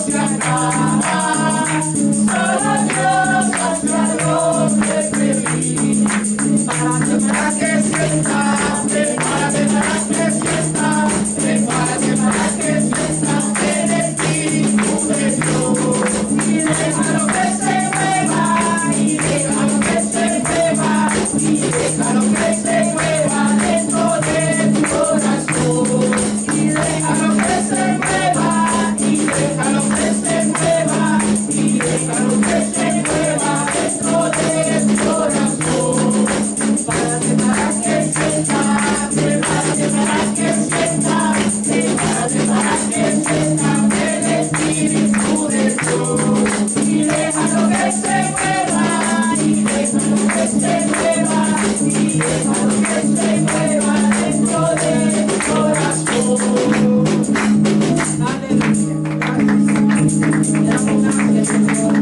se acaba. Solo Dios hace algo feliz. Prepárate para que sienta, prepárate para que sienta, prepárate para que sienta el Espíritu de Dios. Y déjalo que se mueva, y déjalo que se mueva, y déjalo que se mueva dentro de tu corazón. Y déjalo que se mueva, y déjalo que se mueva, y déjalo que se mueva dentro de tu corazón. Prepárate para que sienta, prepárate para que sienta, prepárate para que sienta el Espíritu de Dios. Y déjalo que se mueva, y déjalo que se mueva, y déjalo que se mueva dentro de tu corazón. Aleluya. Gracias, Señor.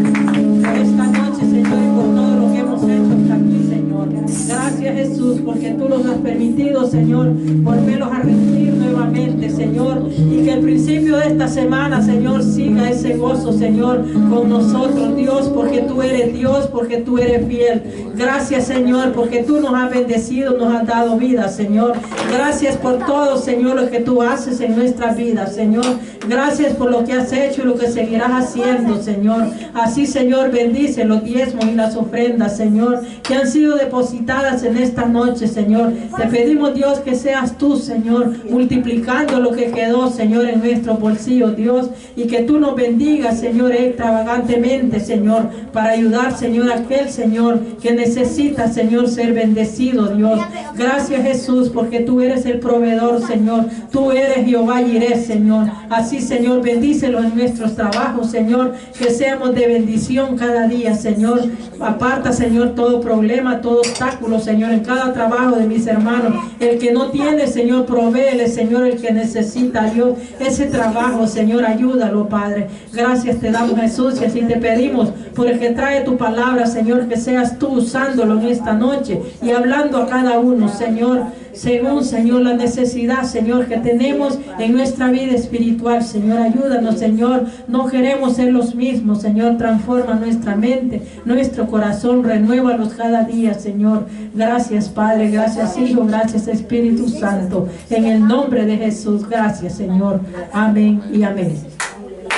Por esta noche, Señor, y por todo lo que hemos hecho hasta aquí, Señor. Gracias, Jesús, porque tú nos has permitido, Señor, volverlos a reunir nuevamente, Señor, y que el principio de esta semana, Señor, siga ese gozo, Señor, con nosotros, Dios, porque tú eres Dios, porque tú eres fiel. Gracias, Señor, porque tú nos has bendecido, nos has dado vida, Señor. Gracias por todo, Señor, lo que tú haces en nuestras vidas, Señor. Gracias por lo que has hecho y lo que seguirás haciendo, Señor. Así, Señor, bendice los diezmos y las ofrendas, Señor, que han sido depositadas en esta noche, Señor. Te pedimos, Dios, que seas tú, Señor, multiplicando lo que quedó, Señor, en nuestro bolsillo, Dios, y que tú nos bendigas, Señor, extravagantemente, Señor, para ayudar, Señor, a aquel, Señor, que necesita, Señor, ser bendecido, Dios. Gracias, Jesús, porque tú eres el proveedor, Señor. Tú eres Jehová Jireh, Señor. Así, Señor, bendícelos en nuestros trabajos, Señor, que seamos de bendición cada día, Señor. Aparta, Señor, todo problema, todo obstáculo, Señor, en cada trabajo de mis hermanos. El que no tiene, Señor, provéele, Señor, el que necesita, Dios, ese trabajo, Señor, ayúdalo, Padre. Gracias te damos, Jesús, y así te pedimos por el que trae tu palabra, Señor, que seas tú usándolo en esta noche y hablando a cada uno, Señor, según, Señor, la necesidad, Señor, que tenemos en nuestra vida espiritual, Señor. Ayúdanos, Señor. No queremos ser los mismos, Señor. Transforma nuestra mente, nuestro corazón, renuévalos cada día, Señor. Gracias, Padre. Gracias, Hijo. Gracias, Espíritu Santo. En el nombre de Jesús. Gracias, Señor. Amén y amén.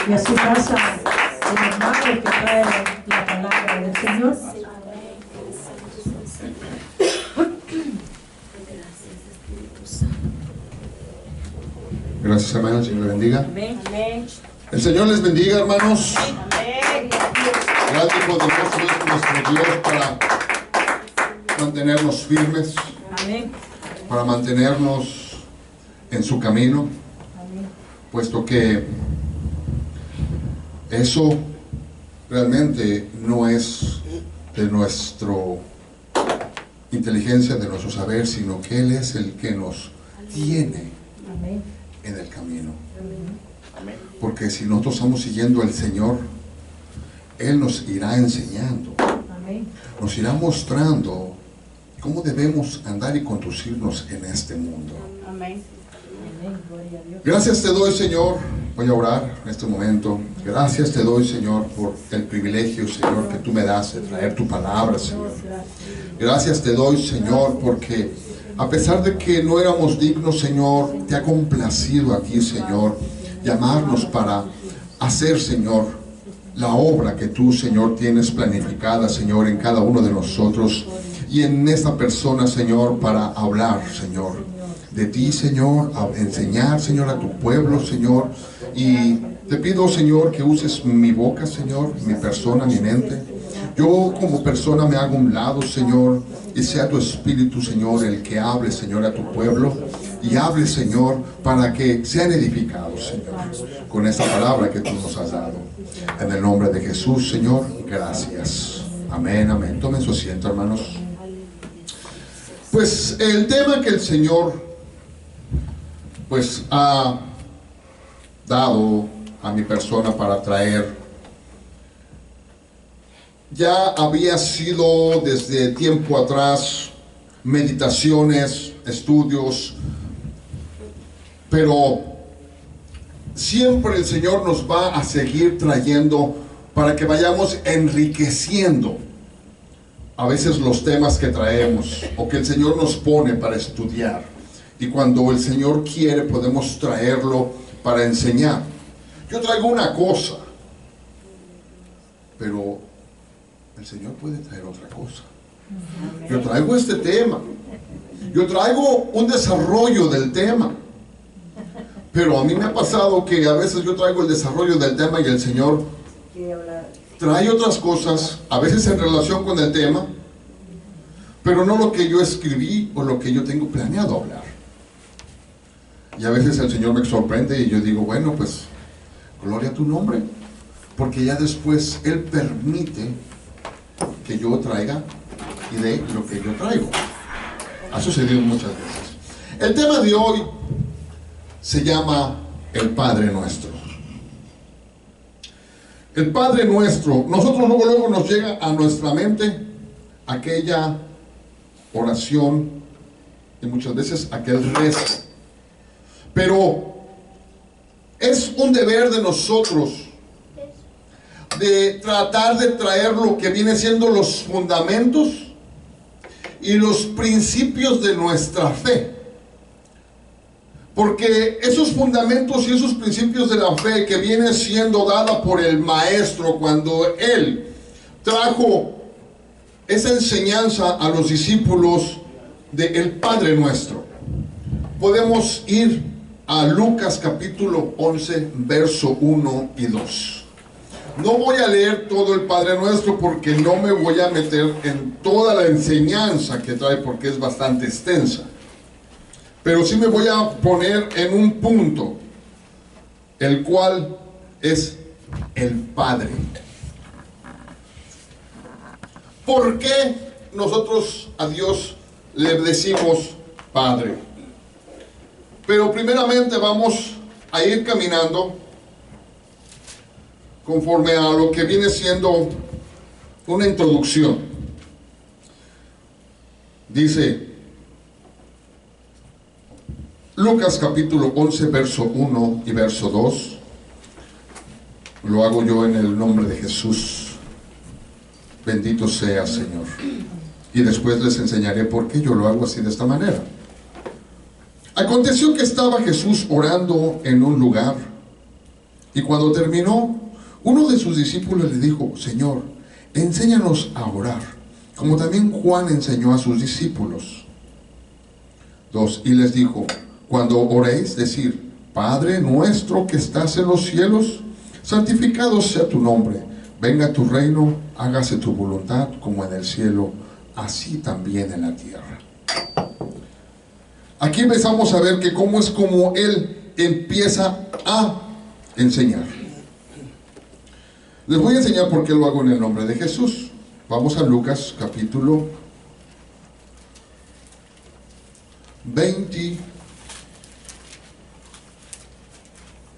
Y así pasa el hermano que trae la palabra del Señor. Gracias, hermanos. Señor le bendiga. El Señor les bendiga, hermanos. Grande y poderoso es nuestro Dios para mantenernos firmes, para mantenernos en su camino, puesto que eso realmente no es de nuestra inteligencia, de nuestro saber, sino que Él es el que nos tiene en el camino. Porque si nosotros estamos siguiendo al Señor, Él nos irá enseñando, nos irá mostrando cómo debemos andar y conducirnos en este mundo. Gracias te doy, Señor. Voy a orar en este momento. Gracias te doy, Señor, por el privilegio, Señor, que tú me das de traer tu palabra, Señor. Gracias te doy, Señor, porque a pesar de que no éramos dignos, Señor, te ha complacido a ti, Señor, llamarnos para hacer, Señor, la obra que tú, Señor, tienes planificada, Señor, en cada uno de nosotros y en esta persona, Señor, para hablar, Señor, de ti, Señor, a enseñar, Señor, a tu pueblo, Señor. Y te pido, Señor, que uses mi boca, Señor, mi persona, mi mente. Yo como persona me hago a un lado, Señor, y sea tu Espíritu, Señor, el que hable, Señor, a tu pueblo. Y hable, Señor, para que sean edificados, Señor, con esta palabra que tú nos has dado. En el nombre de Jesús, Señor, gracias. Amén, amén. Tomen su asiento, hermanos. Pues el tema que el Señor pues ha dado a mi persona para traer ya había sido desde tiempo atrás meditaciones, estudios, pero siempre el Señor nos va a seguir trayendo para que vayamos enriqueciendo a veces los temas que traemos o que el Señor nos pone para estudiar. Y cuando el Señor quiere, podemos traerlo para enseñar. Yo traigo una cosa, pero el Señor puede traer otra cosa. Yo traigo este tema, yo traigo un desarrollo del tema, pero a mí me ha pasado que a veces yo traigo el desarrollo del tema y el Señor trae otras cosas, a veces en relación con el tema, pero no lo que yo escribí o lo que yo tengo planeado hablar. Y a veces el Señor me sorprende y yo digo, bueno, pues gloria a tu nombre, porque ya después Él permite que yo traiga y dé lo que yo traigo. Ha sucedido muchas veces. El tema de hoy se llama el Padre Nuestro. El Padre Nuestro. Nosotros luego nos llega a nuestra mente aquella oración y muchas veces aquel rezo. Pero es un deber de nosotros de tratar de traer lo que viene siendo los fundamentos y los principios de nuestra fe. Porque esos fundamentos y esos principios de la fe que viene siendo dada por el Maestro cuando Él trajo esa enseñanza a los discípulos del Padre Nuestro. Podemos ir a Lucas capítulo 11, verso 1 y 2. No voy a leer todo el Padre Nuestro porque no me voy a meter en toda la enseñanza que trae porque es bastante extensa. Pero sí me voy a poner en un punto, el cual es el Padre. ¿Por qué nosotros a Dios le decimos Padre? Pero primeramente vamos a ir caminando conforme a lo que viene siendo una introducción. Dice Lucas capítulo 11, verso 1 y verso 2. Lo hago yo en el nombre de Jesús. Bendito sea, Señor. Y después les enseñaré por qué yo lo hago así de esta manera. Aconteció que estaba Jesús orando en un lugar, y cuando terminó, uno de sus discípulos le dijo: Señor, enséñanos a orar, como también Juan enseñó a sus discípulos. 2. Y les dijo: cuando oréis, decir: Padre nuestro que estás en los cielos, santificado sea tu nombre, venga tu reino, hágase tu voluntad como en el cielo, así también en la tierra. Aquí empezamos a ver que cómo es como Él empieza a enseñar. Les voy a enseñar por qué lo hago en el nombre de Jesús. Vamos a Lucas capítulo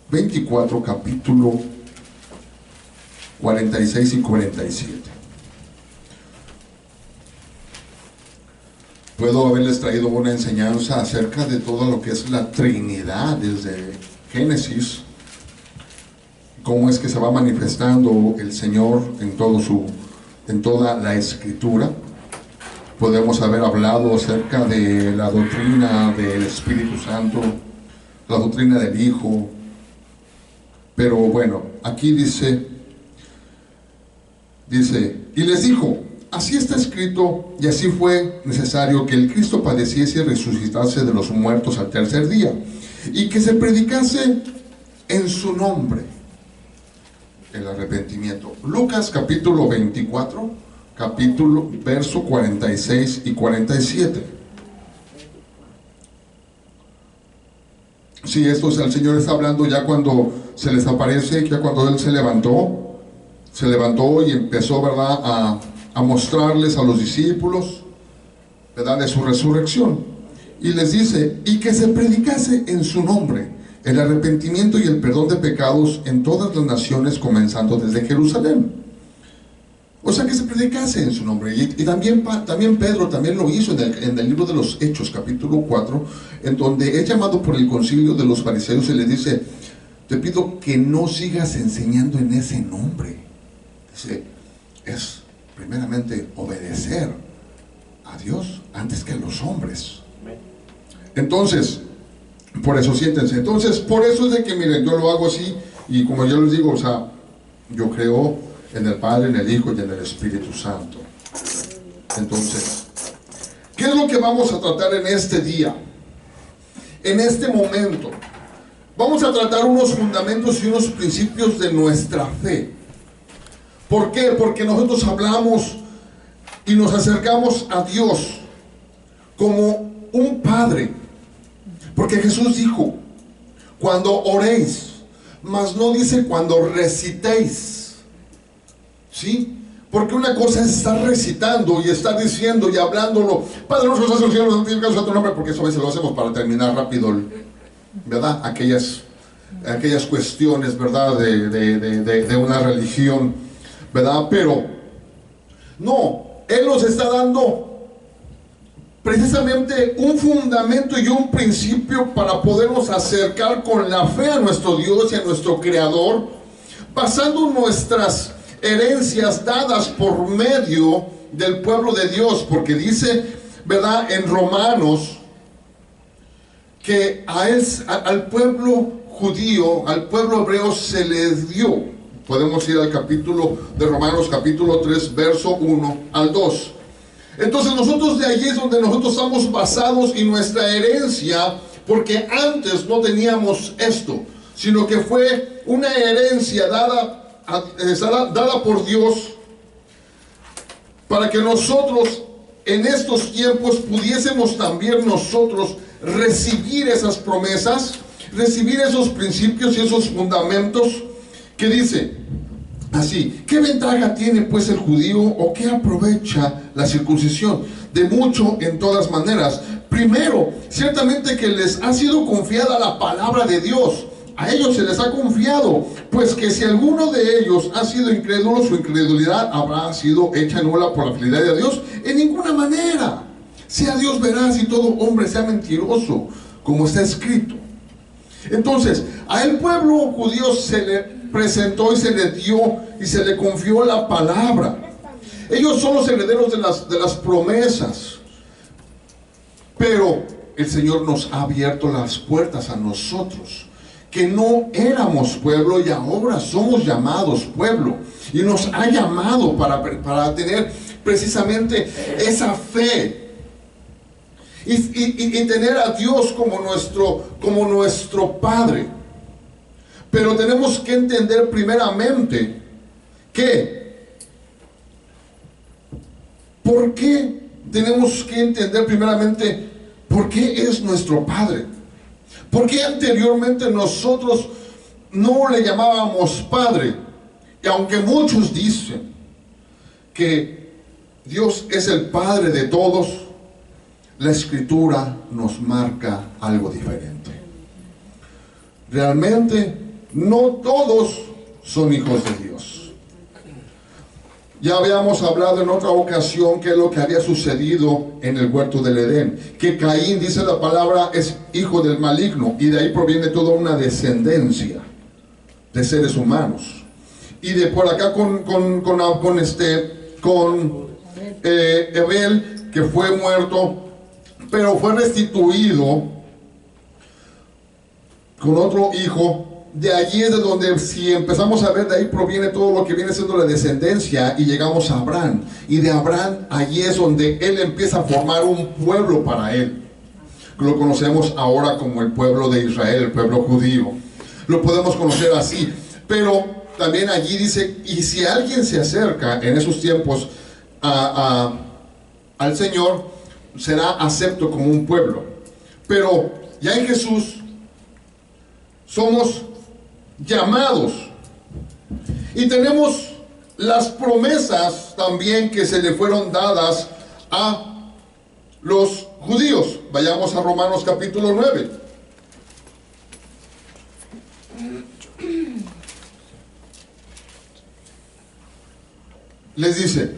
24, capítulo 46 y 47. Puedo haberles traído una enseñanza acerca de todo lo que es la Trinidad desde Génesis, cómo es que se va manifestando el Señor en toda la Escritura. Podemos haber hablado acerca de la doctrina del Espíritu Santo, la doctrina del Hijo, pero bueno, aquí dice, y les dijo: así está escrito, y así fue necesario que el Cristo padeciese y resucitase de los muertos al tercer día, y que se predicase en su nombre el arrepentimiento. Lucas capítulo 24, verso 46 y 47. Sí, esto es, el Señor está hablando ya cuando se les aparece, ya cuando Él se levantó y empezó, ¿verdad?, a mostrarles a los discípulos, ¿verdad?, de su resurrección. Y les dice: y que se predicase en su nombre el arrepentimiento y el perdón de pecados en todas las naciones, comenzando desde Jerusalén. O sea, que se predicase en su nombre. Y también Pedro también lo hizo en el libro de los Hechos, capítulo 4, en donde es llamado por el concilio de los fariseos y le dice: te pido que no sigas enseñando en ese nombre. Dice, es primeramente obedecer a Dios antes que a los hombres. Entonces, por eso siéntense. Entonces, por eso es de que, miren, yo lo hago así, y como yo les digo, o sea, yo creo en el Padre, en el Hijo y en el Espíritu Santo. Entonces, ¿qué es lo que vamos a tratar en este día? En este momento vamos a tratar unos fundamentos y unos principios de nuestra fe. ¿Por qué? Porque nosotros hablamos y nos acercamos a Dios como un Padre. Porque Jesús dijo, cuando oréis, mas no dice cuando recitéis. ¿Sí? Porque una cosa es estar recitando y estar diciendo y hablándolo, Padre nuestro que estás en el cielo, santificado sea tu nombre, porque eso a veces lo hacemos para terminar rápido, ¿verdad? Aquellas cuestiones, ¿verdad? De una religión, ¿verdad? Pero no, Él nos está dando precisamente un fundamento y un principio para podernos acercar con la fe a nuestro Dios y a nuestro Creador, basando nuestras herencias dadas por medio del pueblo de Dios, porque dice, ¿verdad?, en Romanos, que al pueblo judío, al pueblo hebreo se les dio. Podemos ir al capítulo de Romanos, capítulo 3, verso 1 al 2. Entonces nosotros de allí es donde nosotros estamos basados y nuestra herencia, porque antes no teníamos esto, sino que fue una herencia dada por Dios para que nosotros en estos tiempos pudiésemos también nosotros recibir esas promesas, recibir esos principios y esos fundamentos que dice así: ¿qué ventaja tiene pues el judío o qué aprovecha la circuncisión? De mucho en todas maneras. Primero, ciertamente que les ha sido confiada la palabra de Dios. A ellos se les ha confiado, pues que si alguno de ellos ha sido incrédulo, su incredulidad habrá sido hecha nula por la fidelidad de Dios. En ninguna manera sea Dios veraz y todo hombre sea mentiroso, como está escrito. Entonces, al pueblo judío se le presentó y se le dio y se le confió la palabra. Ellos son los herederos de las promesas. Pero el Señor nos ha abierto las puertas a nosotros, que no éramos pueblo y ahora somos llamados pueblo, y nos ha llamado para tener precisamente esa fe y tener a Dios como nuestro Padre. Pero tenemos que entender primeramente ¿por qué tenemos que entender primeramente por qué es nuestro Padre? Porque anteriormente nosotros no le llamábamos Padre. Y aunque muchos dicen que Dios es el Padre de todos, la Escritura nos marca algo diferente. Realmente no todos son hijos de Dios. Ya habíamos hablado en otra ocasión qué es lo que había sucedido en el huerto del Edén, que Caín, dice la palabra, es hijo del maligno, y de ahí proviene toda una descendencia de seres humanos. Y de por acá con Abel, que fue muerto, pero fue restituido con otro hijo. De allí es de donde, si empezamos a ver, de ahí proviene todo lo que viene siendo la descendencia, y llegamos a Abraham. Y de Abraham, allí es donde él empieza a formar un pueblo para él. Lo conocemos ahora como el pueblo de Israel, el pueblo judío. Lo podemos conocer así. Pero también allí dice, y si alguien se acerca en esos tiempos al Señor, será acepto como un pueblo. Pero ya en Jesús somos llamados y tenemos las promesas también que se le fueron dadas a los judíos. Vayamos a Romanos capítulo 9. Les dice: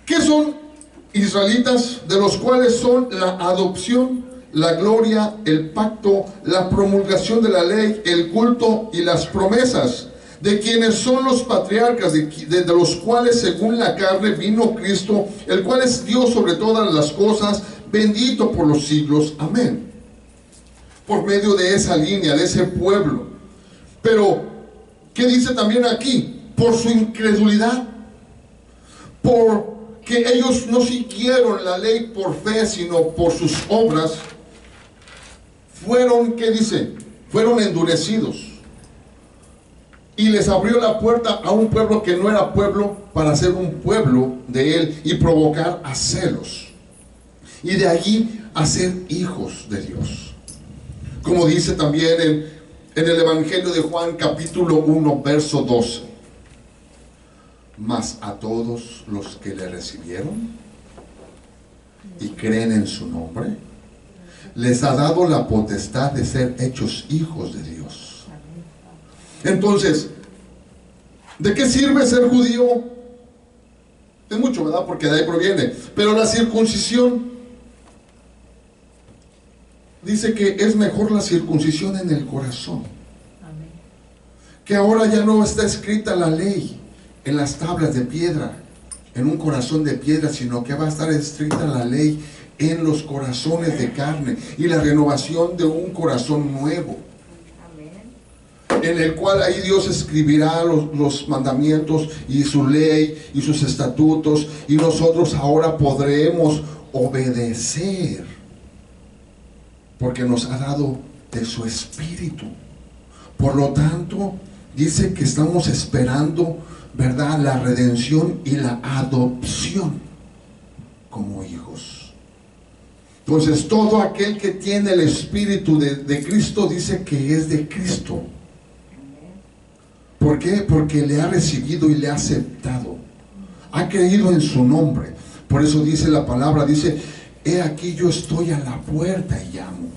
¿qué son israelitas? De los cuales son la adopción, la gloria, el pacto, la promulgación de la ley, el culto y las promesas, de quienes son los patriarcas, de los cuales según la carne vino Cristo, el cual es Dios sobre todas las cosas, bendito por los siglos. Amén. Por medio de esa línea, de ese pueblo. Pero, ¿qué dice también aquí? Por su incredulidad, porque ellos no siguieron la ley por fe, sino por sus obras, fueron, ¿qué dice? Fueron endurecidos. Y les abrió la puerta a un pueblo que no era pueblo, para ser un pueblo de él y provocar a celos. Y de allí a ser hijos de Dios. Como dice también en el Evangelio de Juan capítulo 1 verso 12. Mas a todos los que le recibieron y creen en su nombre, les ha dado la potestad de ser hechos hijos de Dios. Entonces, ¿de qué sirve ser judío? Es mucho, ¿verdad? Porque de ahí proviene. Pero la circuncisión, dice que es mejor la circuncisión en el corazón. Amén. Que ahora ya no está escrita la ley en las tablas de piedra, en un corazón de piedra, sino que va a estar escrita la ley en los corazones de carne y la renovación de un corazón nuevo. En el cual ahí Dios escribirá los mandamientos y su ley y sus estatutos, y nosotros ahora podremos obedecer, porque nos ha dado de su espíritu. Por lo tanto, dice que estamos esperando, ¿verdad?, la redención y la adopción como hijos. Entonces, todo aquel que tiene el espíritu de Cristo, dice que es de Cristo. ¿Por qué? Porque le ha recibido y le ha aceptado. Ha creído en su nombre. Por eso dice la palabra, dice: he aquí yo estoy a la puerta y llamo.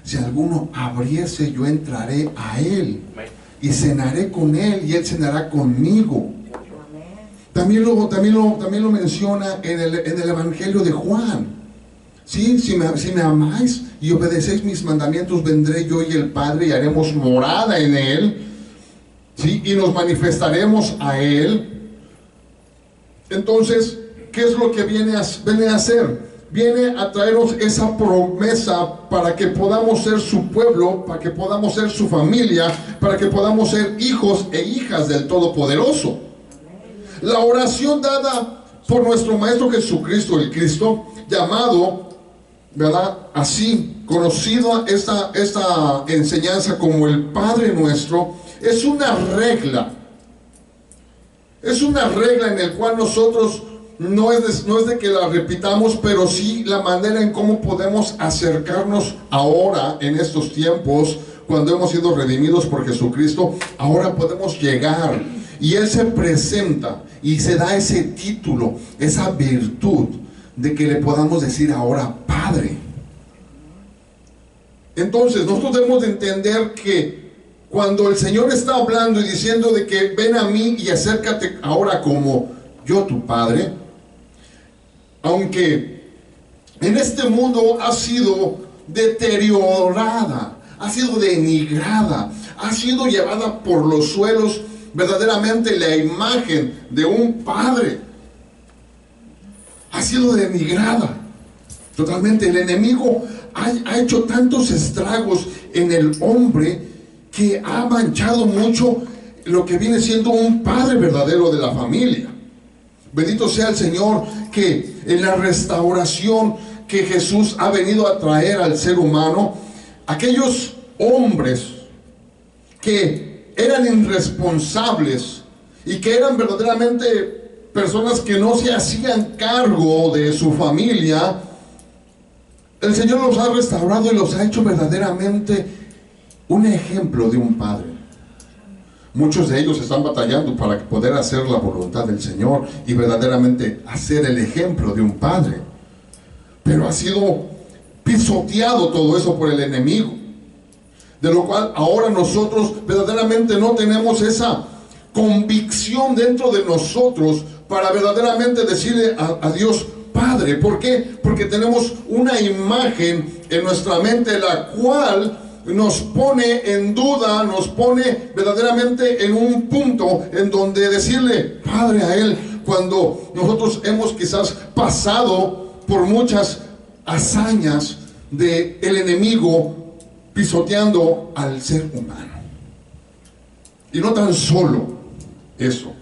Si alguno abriese, yo entraré a él y cenaré con él y él cenará conmigo. También lo menciona en el Evangelio de Juan. ¿Sí? Si me amáis y obedecéis mis mandamientos, vendré yo y el Padre y haremos morada en él. ¿Sí? Y nos manifestaremos a él. Entonces, ¿qué es lo que viene a hacer? Viene a traernos esa promesa para que podamos ser su pueblo, para que podamos ser su familia, para que podamos ser hijos e hijas del Todopoderoso. La oración dada por nuestro Maestro Jesucristo, el Cristo, llamado, ¿verdad?, así, conocido esta enseñanza como el Padre Nuestro, es una regla. Es una regla en el cual nosotros no es de que la repitamos, pero sí la manera en cómo podemos acercarnos ahora en estos tiempos, cuando hemos sido redimidos por Jesucristo. Ahora podemos llegar y Él se presenta y se da ese título, esa virtud de que le podamos decir ahora Padre. Entonces nosotros debemos de entender que cuando el Señor está hablando y diciendo de que ven a mí y acércate ahora como yo tu Padre, aunque en este mundo ha sido deteriorada, ha sido denigrada, ha sido llevada por los suelos verdaderamente la imagen de un padre, ha sido denigrada totalmente. El enemigo ha hecho tantos estragos en el hombre que ha manchado mucho lo que viene siendo un padre verdadero de la familia. Bendito sea el Señor, que en la restauración que Jesús ha venido a traer al ser humano, aquellos hombres que eran irresponsables y que eran verdaderamente personas que no se hacían cargo de su familia, el Señor los ha restaurado y los ha hecho verdaderamente un ejemplo de un padre. Muchos de ellos están batallando para poder hacer la voluntad del Señor y verdaderamente hacer el ejemplo de un padre. Pero ha sido pisoteado todo eso por el enemigo. De lo cual ahora nosotros verdaderamente no tenemos esa convicción dentro de nosotros para verdaderamente decirle a Dios Padre. ¿Por qué? Porque tenemos una imagen en nuestra mente, la cual nos pone en duda, nos pone verdaderamente en un punto en donde decirle Padre a Él, cuando nosotros hemos quizás pasado por muchas hazañas del enemigo pisoteando al ser humano. Y no tan solo eso,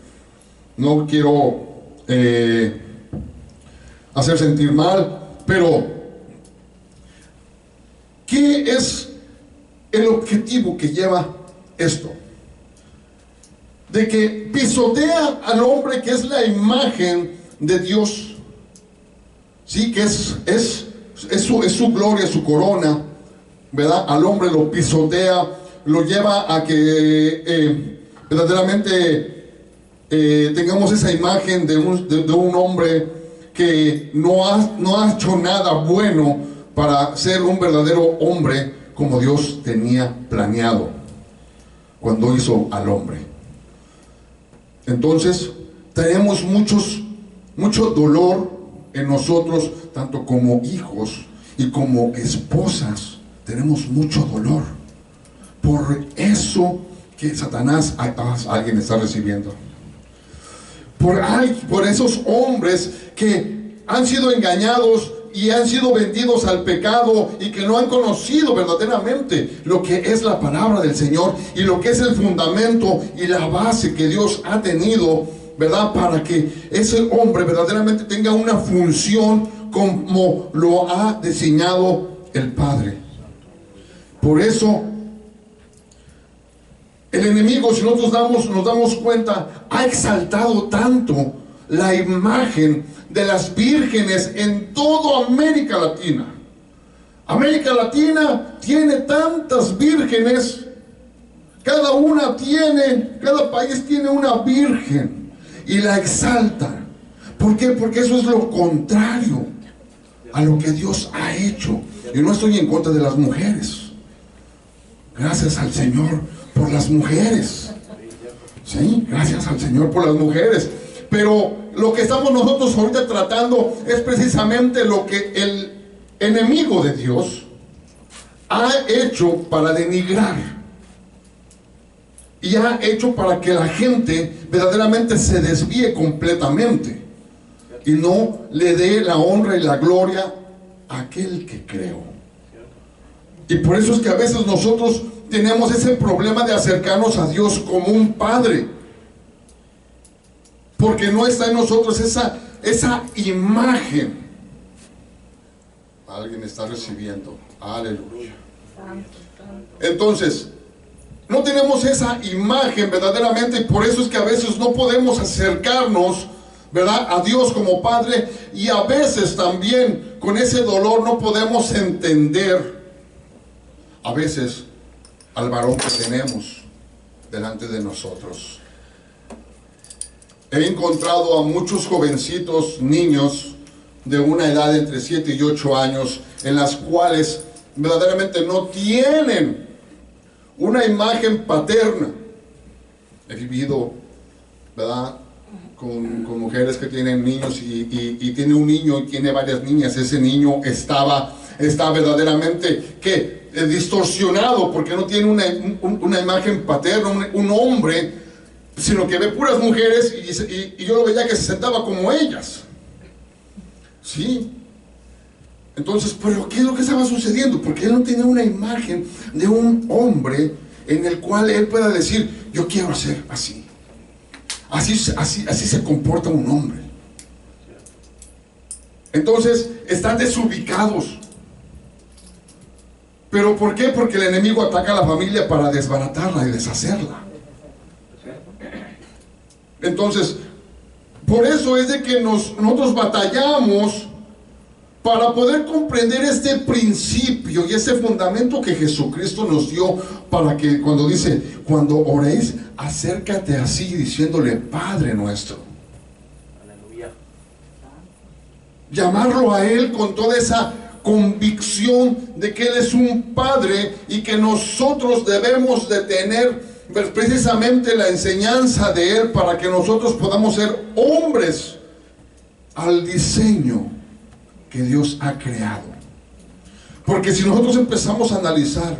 no quiero hacer sentir mal, pero ¿qué es el objetivo que lleva esto? De que pisotea al hombre, que es la imagen de Dios, sí, que es su gloria, su corona, ¿verdad? Al hombre lo pisotea, lo lleva a que verdaderamente tengamos esa imagen de un hombre que no ha hecho nada bueno para ser un verdadero hombre como Dios tenía planeado cuando hizo al hombre. Entonces tenemos mucho dolor en nosotros, tanto como hijos y como esposas. Tenemos mucho dolor por eso que Satanás, alguien está recibiendo, por esos hombres que han sido engañados y han sido vendidos al pecado y que no han conocido verdaderamente lo que es la palabra del Señor y lo que es el fundamento y la base que Dios ha tenido, ¿verdad? Para que ese hombre verdaderamente tenga una función como lo ha diseñado el Padre. Por eso el enemigo, si nosotros nos damos cuenta, ha exaltado tanto la imagen de las vírgenes en toda América Latina. América Latina tiene tantas vírgenes, cada país tiene una virgen y la exalta. ¿Por qué? Porque eso es lo contrario a lo que Dios ha hecho. Yo no estoy en contra de las mujeres. Gracias al Señor por las mujeres. Sí, gracias al Señor por las mujeres. Pero lo que estamos nosotros ahorita tratando es precisamente lo que el enemigo de Dios ha hecho para denigrar y ha hecho para que la gente verdaderamente se desvíe completamente y no le dé la honra y la gloria a aquel que creó. Y por eso es que a veces nosotros tenemos ese problema de acercarnos a Dios como un padre, porque no está en nosotros esa imagen. Alguien está recibiendo, aleluya. Entonces, no tenemos esa imagen verdaderamente, y por eso es que a veces no podemos acercarnos, ¿verdad?, a Dios como Padre, y a veces también con ese dolor no podemos entender a veces al varón que tenemos delante de nosotros. He encontrado a muchos jovencitos, niños de una edad entre 7 y 8 años, en las cuales verdaderamente no tienen una imagen paterna. He vivido, ¿verdad?, con mujeres que tienen niños y tiene un niño y tiene varias niñas. Ese niño está verdaderamente distorsionado, porque no tiene una imagen paterna, un hombre, sino que ve puras mujeres y yo lo veía que se sentaba como ellas. ¿Sí? Entonces, ¿pero qué es lo que estaba sucediendo? Porque él no tenía una imagen de un hombre en el cual él pueda decir: yo quiero ser así. Así se comporta un hombre. Entonces, están desubicados. ¿Pero por qué? Porque el enemigo ataca a la familia para desbaratarla y deshacerla. Entonces, por eso es de que nosotros batallamos para poder comprender este principio y ese fundamento que Jesucristo nos dio, para que cuando dice: cuando oréis, acércate así, diciéndole: Padre nuestro. Aleluya. Llamarlo a Él con toda esa convicción de que Él es un Padre y que nosotros debemos de tener precisamente la enseñanza de Él, para que nosotros podamos ser hombres al diseño que Dios ha creado. Porque si nosotros empezamos a analizar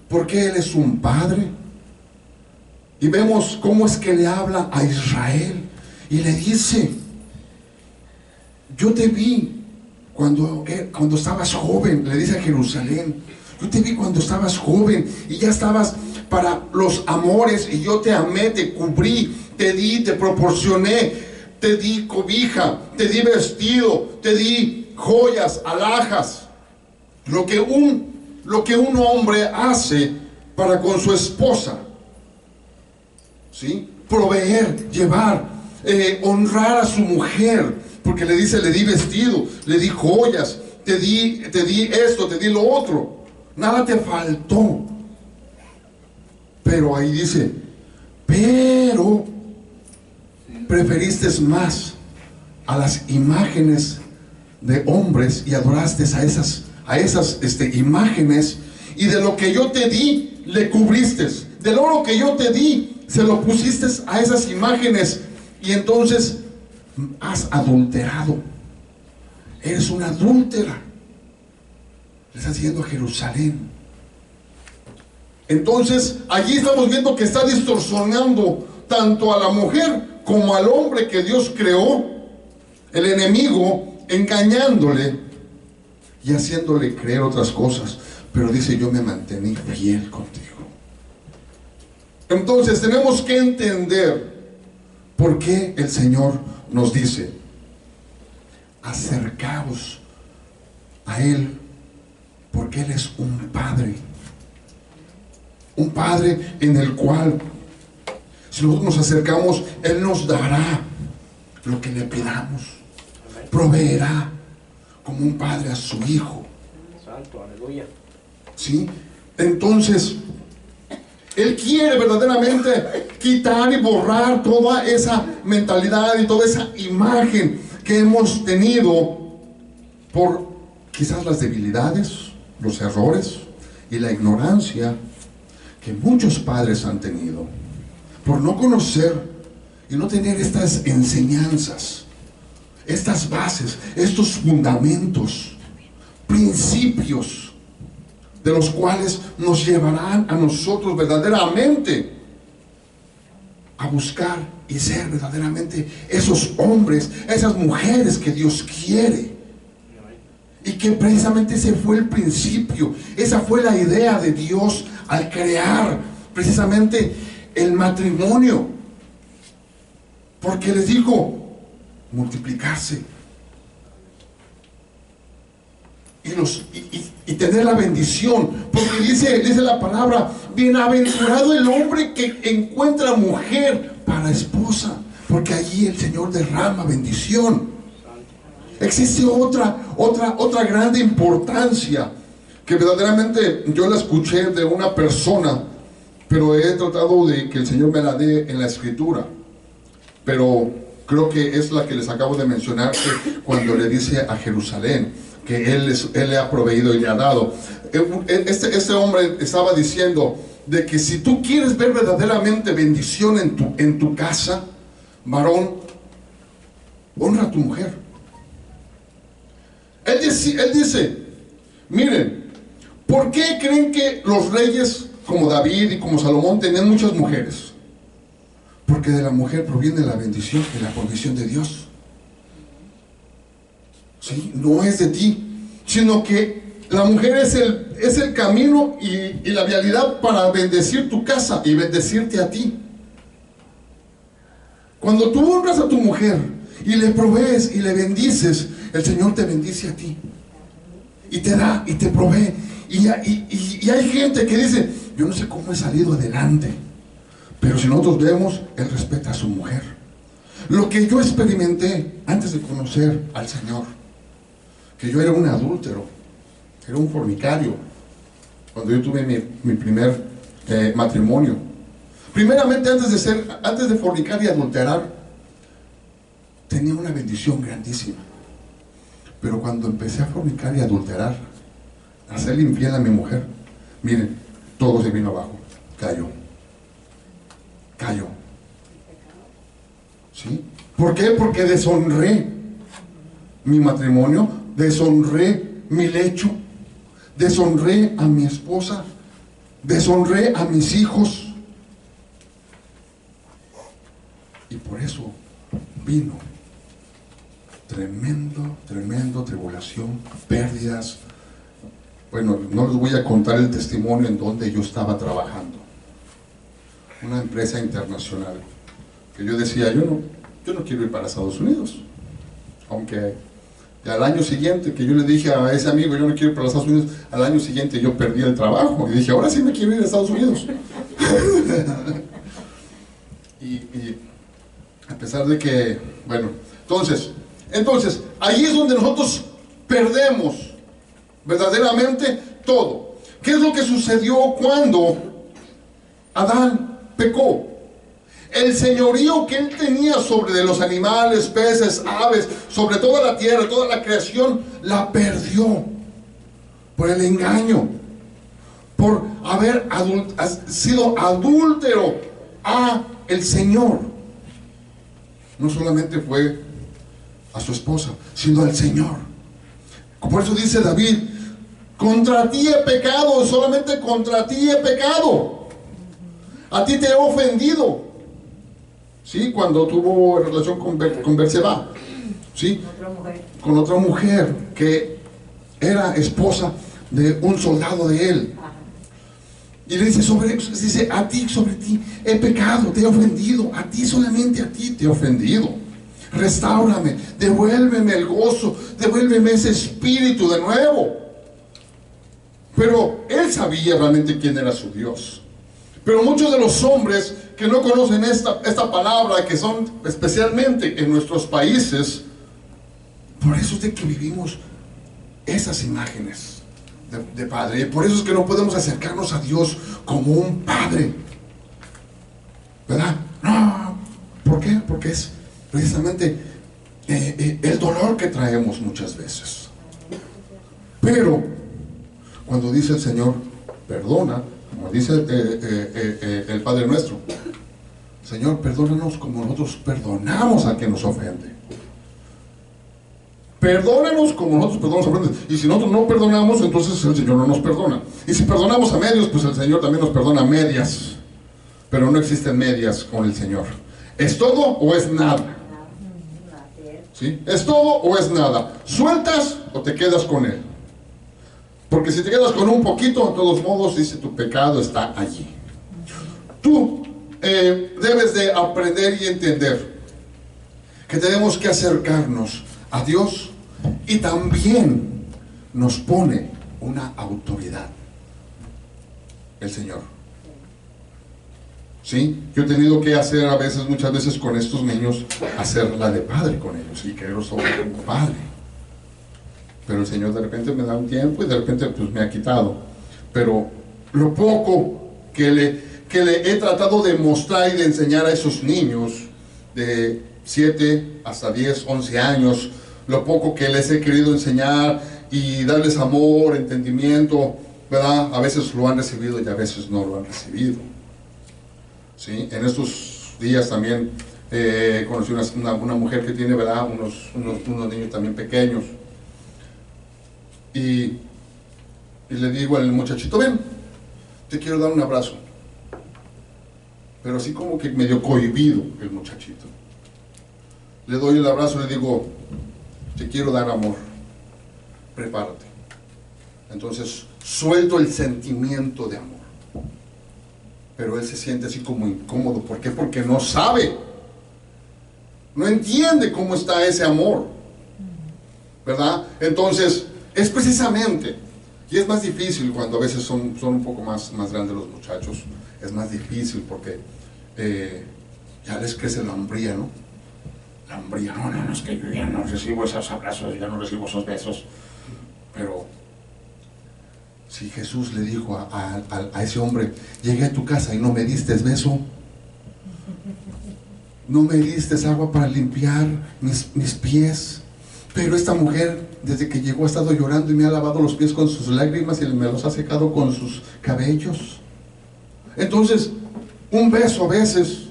por qué Él es un padre, y vemos cómo es que le habla a Israel y le dice: yo te vi cuando estabas joven. Le dice a Jerusalén: yo te vi cuando estabas joven y ya estabas para los amores, y yo te amé, te cubrí, te di, te proporcioné, te di cobija, te di vestido, te di joyas, alhajas. Lo que un hombre hace para con su esposa, ¿sí? Proveer, llevar, honrar a su mujer, porque le dice: le di vestido, le di joyas, te di esto, te di lo otro, nada te faltó. Pero ahí dice: pero preferiste más a las imágenes de hombres y adoraste a esas imágenes, y de lo que yo te di le cubriste, del oro que yo te di se lo pusiste a esas imágenes, y entonces has adulterado. Eres una adúltera, le está diciendo a Jerusalén. Entonces allí estamos viendo que está distorsionando tanto a la mujer como al hombre que Dios creó, el enemigo, engañándole y haciéndole creer otras cosas. Pero dice: yo me mantení fiel contigo. Entonces tenemos que entender por qué el Señor nos dice: acercaos a Él, porque Él es un Padre. Un Padre en el cual, si nosotros nos acercamos, Él nos dará lo que le pidamos. Proveerá como un padre a su hijo. Santo, aleluya. ¿Sí? Entonces, Él quiere verdaderamente quitar y borrar toda esa mentalidad y toda esa imagen que hemos tenido por quizás las debilidades, los errores y la ignorancia que muchos padres han tenido, por no conocer y no tener estas enseñanzas, estas bases, estos fundamentos, principios, de los cuales nos llevarán a nosotros verdaderamente a buscar y ser verdaderamente esos hombres, esas mujeres que Dios quiere. Y que precisamente ese fue el principio, esa fue la idea de Dios al crear precisamente el matrimonio. Porque les dijo: multiplicarse y tener la bendición. Porque dice la palabra: bienaventurado el hombre que encuentra mujer para esposa, porque allí el Señor derrama bendición. Existe otra grande importancia que verdaderamente yo la escuché de una persona, pero he tratado de que el Señor me la dé en la Escritura. Pero creo que es la que les acabo de mencionar, que cuando le dice a Jerusalén que Él le ha proveído y le ha dado. Este hombre estaba diciendo de que si tú quieres ver verdaderamente bendición en tu casa, varón, honra a tu mujer. Él dice: miren, ¿por qué creen que los reyes como David y como Salomón tenían muchas mujeres? Porque de la mujer proviene la bendición y la provisión de Dios. ¿Sí? No es de ti, sino que la mujer es el camino y la vialidad para bendecir tu casa y bendecirte a ti. Cuando tú honras a tu mujer y le provees y le bendices, el Señor te bendice a ti y te da y te provee. Y hay gente que dice: yo no sé cómo he salido adelante. Pero si nosotros vemos, Él respeta a su mujer. Lo que yo experimenté antes de conocer al Señor, que yo era un adúltero, era un fornicario, cuando yo tuve mi primer matrimonio. Primeramente, antes de fornicar y adulterar, tenía una bendición grandísima. Pero cuando empecé a fornicar y adulterar, a hacerle infiel a mi mujer, miren, todo se vino abajo, cayó. ¿Sí? ¿Por qué? Porque deshonré mi matrimonio, deshonré mi lecho, deshonré a mi esposa, deshonré a mis hijos. Y por eso vino tremendo tribulación, pérdidas. Bueno, no les voy a contar el testimonio en donde yo estaba trabajando. Una empresa internacional que yo decía, yo no quiero ir para Estados Unidos. Aunque al año siguiente que yo le dije a ese amigo, yo no quiero ir para Estados Unidos, al año siguiente yo perdí el trabajo y dije, ahora sí me quiero ir a Estados Unidos. y a pesar de que, bueno, entonces, ahí es donde nosotros perdemos verdaderamente todo. ¿Qué es lo que sucedió cuando Adán pecó? El señorío que él tenía sobre de los animales, peces, aves, sobre toda la tierra, toda la creación, la perdió por el engaño, por haber sido adúltero a el Señor. No solamente fue a su esposa, sino al Señor. Por eso dice David, contra ti he pecado, solamente contra ti he pecado. A ti te he ofendido. ¿Sí? Cuando tuvo relación con Berseba, ¿sí? Con otra mujer que era esposa de un soldado de él. Y le dice, a ti, sobre ti he pecado, te he ofendido, a ti, solamente a ti te he ofendido. Restáurame, devuélveme el gozo, devuélveme ese espíritu de nuevo. Pero él sabía realmente quién era su Dios. Pero muchos de los hombres que no conocen esta palabra, que son especialmente en nuestros países, por eso es de que vivimos esas imágenes de padre. Y por eso es que no podemos acercarnos a Dios como un padre, ¿verdad? No, ¿por qué? Porque es precisamente el dolor que traemos muchas veces. Pero cuando dice el Señor, perdona, como dice el Padre nuestro, Señor, perdónanos como nosotros perdonamos a quien nos ofende. Perdónanos como nosotros perdonamos a ofendes. Y si nosotros no perdonamos, entonces el Señor no nos perdona. Y si perdonamos a medios, pues el Señor también nos perdona a medias. Pero no existen medias con el Señor. ¿Es todo o es nada? ¿Sí? ¿Es todo o es nada? ¿Sueltas o te quedas con Él? Porque si te quedas con un poquito, de todos modos, dice, tu pecado está allí. Tú debes de aprender y entender que tenemos que acercarnos a Dios, y también nos pone una autoridad el Señor. ¿Sí? Yo he tenido que hacer muchas veces con estos niños, hacerla de padre con ellos y quererlos como padre. Pero el Señor de repente me da un tiempo y de repente pues me ha quitado. Pero lo poco que le he tratado de mostrar y de enseñar a esos niños de 7 hasta 10, 11 años, lo poco que les he querido enseñar y darles amor, entendimiento, ¿verdad? A veces lo han recibido y a veces no lo han recibido. ¿Sí? En estos días también conocí una mujer que tiene, ¿verdad? unos niños también pequeños. Y le digo al muchachito, ven, te quiero dar un abrazo. Pero así como que medio cohibido el muchachito. Le doy el abrazo y le digo, te quiero dar amor, prepárate. Entonces suelto el sentimiento de amor. Pero él se siente así como incómodo. ¿Por qué? Porque no sabe, no entiende cómo está ese amor, ¿verdad? Entonces es precisamente, y es más difícil cuando a veces son un poco más grandes los muchachos. Es más difícil porque ya les crece la hombría, ¿no? La hombría, no, es que yo ya no recibo esos abrazos, ya no recibo esos besos. Pero si Jesús le dijo a ese hombre, llegué a tu casa y no me diste beso, no me diste agua para limpiar mis pies, pero esta mujer desde que llegó ha estado llorando y me ha lavado los pies con sus lágrimas y me los ha secado con sus cabellos. Entonces, un beso a veces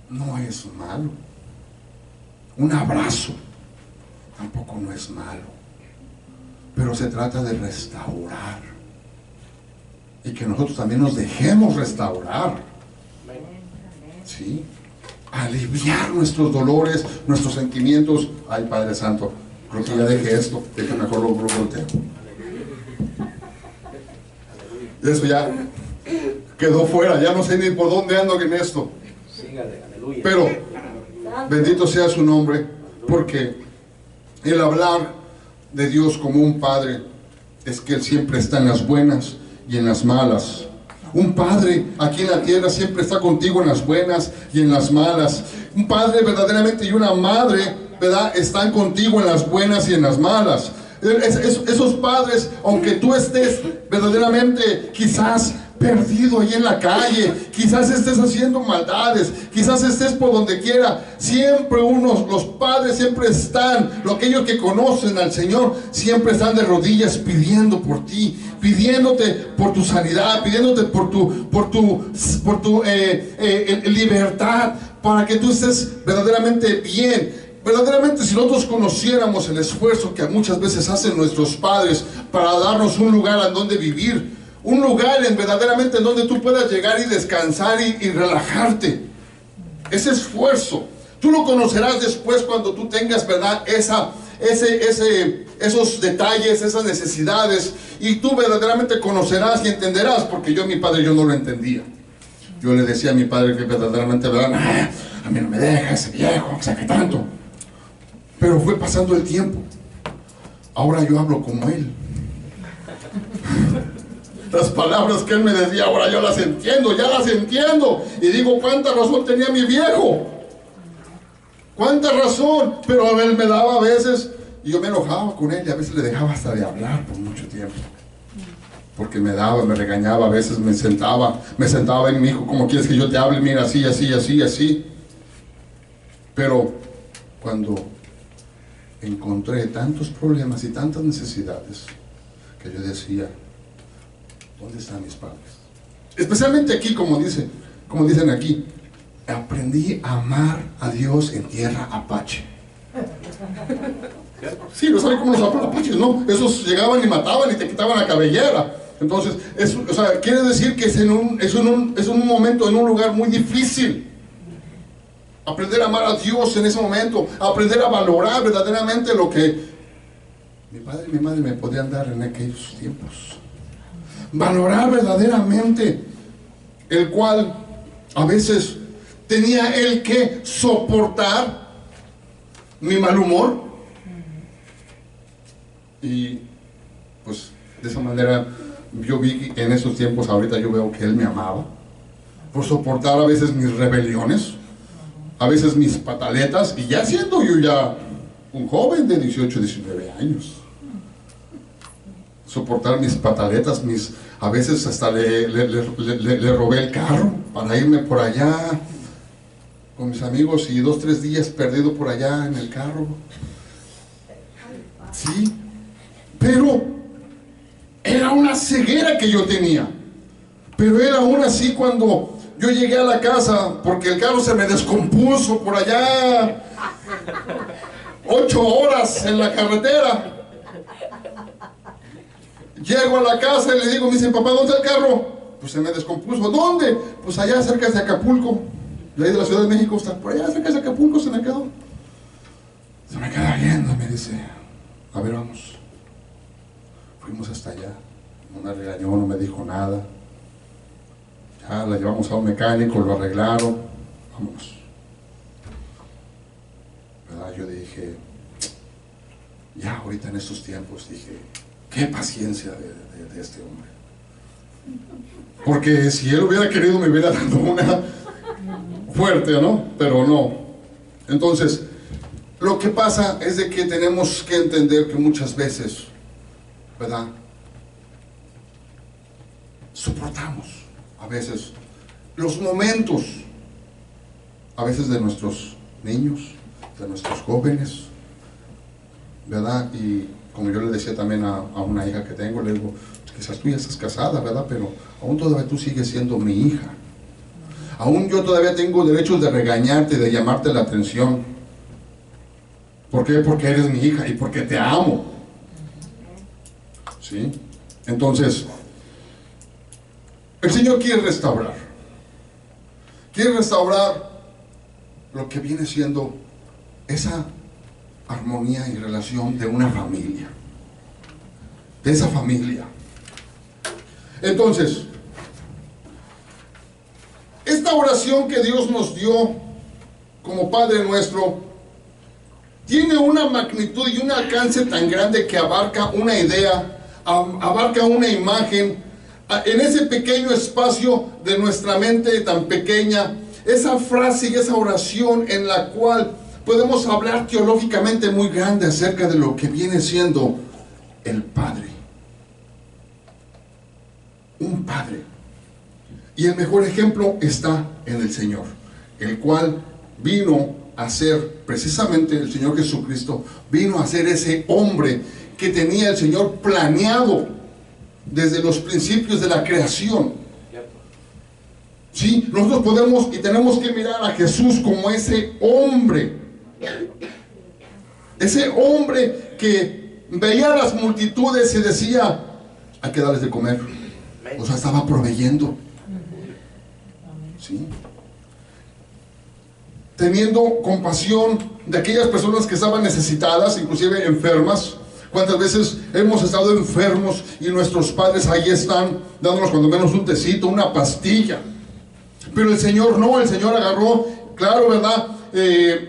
no es malo. Un abrazo tampoco no es malo, pero se trata de restaurar, y que nosotros también nos dejemos restaurar, ¿sí? Aliviar nuestros dolores, nuestros sentimientos. Ay, Padre Santo, creo que ya dejé esto, deje mejor lo volteo. Eso ya quedó fuera, ya no sé ni por dónde ando en esto. Pero bendito sea su nombre, porque el hablar de Dios como un padre es que Él siempre está en las buenas y en las malas. Un padre aquí en la tierra siempre está contigo en las buenas y en las malas. Un padre verdaderamente y una madre, ¿verdad?, están contigo en las buenas y en las malas. Esos padres, aunque tú estés verdaderamente quizás perdido ahí en la calle, quizás estés haciendo maldades, quizás estés por donde quiera, siempre los padres siempre están, aquellos que conocen al Señor, siempre están de rodillas pidiendo por ti, pidiéndote por tu sanidad, pidiéndote por tu libertad, para que tú estés verdaderamente bien. Verdaderamente, si nosotros conociéramos el esfuerzo que muchas veces hacen nuestros padres para darnos un lugar en donde vivir, un lugar verdaderamente en donde tú puedas llegar y descansar y relajarte, ese esfuerzo, tú lo conocerás después cuando tú tengas, ¿verdad?, esos detalles, esas necesidades, y tú verdaderamente conocerás y entenderás, porque yo a mi padre yo no lo entendía. Yo le decía a mi padre que verdaderamente, ¿verdad?, a mí no me deja ese viejo, o sea, que tanto. Pero fue pasando el tiempo. Ahora yo hablo como él. Las palabras que él me decía, ahora yo las entiendo, ya las entiendo. Y digo, ¿cuánta razón tenía mi viejo? ¿Cuánta razón? Pero a él me daba a veces, y yo me enojaba con él, y a veces le dejaba hasta de hablar por mucho tiempo. Porque me regañaba, a veces me sentaba en mi hijo, ¿cómo quieres que yo te hable? Mira, así, así, así, así. Pero cuando encontré tantos problemas y tantas necesidades, que yo decía, ¿dónde están mis padres? Especialmente aquí, como dicen aquí, aprendí a amar a Dios en tierra apache. Sí, no saben cómo los apaches, ¿no? Esos llegaban y mataban y te quitaban la cabellera. Entonces, quiere decir que es un momento, en un lugar muy difícil. Aprender a amar a Dios en ese momento, aprender a valorar verdaderamente lo que mi padre y mi madre me podían dar en aquellos tiempos. Valorar verdaderamente, el cual a veces tenía él que soportar mi mal humor. Y pues de esa manera yo vi en esos tiempos, ahorita yo veo que él me amaba, por soportar a veces mis rebeliones, a veces mis pataletas, y ya siendo yo ya un joven de 18, 19 años. Soportar mis pataletas, a veces hasta le robé el carro para irme por allá con mis amigos y 2, 3 días perdido por allá en el carro. Sí, pero era una ceguera que yo tenía. Pero era aún así cuando yo llegué a la casa, porque el carro se me descompuso por allá 8 horas en la carretera. Llego a la casa y le digo, me dice, papá, ¿dónde está el carro? Pues se me descompuso. ¿Dónde? Pues allá cerca de Acapulco. De ahí de la Ciudad de México, está por allá cerca de Acapulco, se me quedó. Se me queda viendo y me dice, a ver, vamos. Fuimos hasta allá. No me regañó, no me dijo nada. Ya la llevamos a un mecánico, lo arreglaron. Vámonos. ¿Verdad? Yo dije, ya ahorita en estos tiempos, dije, qué paciencia de este hombre. Porque si él hubiera querido me hubiera dado una fuerte, ¿no? Pero no. Entonces, lo que pasa es de que tenemos que entender que muchas veces, ¿verdad?, soportamos a veces los momentos, a veces de nuestros niños, de nuestros jóvenes, ¿verdad? Y como yo le decía también a una hija que tengo, le digo, quizás tú ya estás casada, ¿verdad? Pero aún todavía tú sigues siendo mi hija. Aún yo todavía tengo derechos de regañarte, de llamarte la atención. ¿Por qué? Porque eres mi hija y porque te amo. ¿Sí? Entonces, el Señor quiere restaurar. Quiere restaurar lo que viene siendo esa armonía y relación de una familia. De esa familia. Entonces, esta oración que Dios nos dio como Padre nuestro tiene una magnitud y un alcance tan grande que abarca una idea, abarca una imagen, en ese pequeño espacio de nuestra mente tan pequeña, esa frase y esa oración en la cual podemos hablar teológicamente muy grande acerca de lo que viene siendo el Padre. Un Padre. Y el mejor ejemplo está en el Señor, el cual vino a ser, precisamente el Señor Jesucristo, vino a ser ese hombre que tenía el Señor planeado desde los principios de la creación. Sí, nosotros podemos y tenemos que mirar a Jesús como ese hombre que veía a las multitudes y decía, hay que darles de comer. O sea, estaba proveyendo. ¿Sí? Teniendo compasión de aquellas personas que estaban necesitadas, inclusive enfermas. ¿Cuántas veces hemos estado enfermos y nuestros padres ahí están dándonos cuando menos un tecito, una pastilla? Pero el Señor no, el Señor agarró, claro, ¿verdad?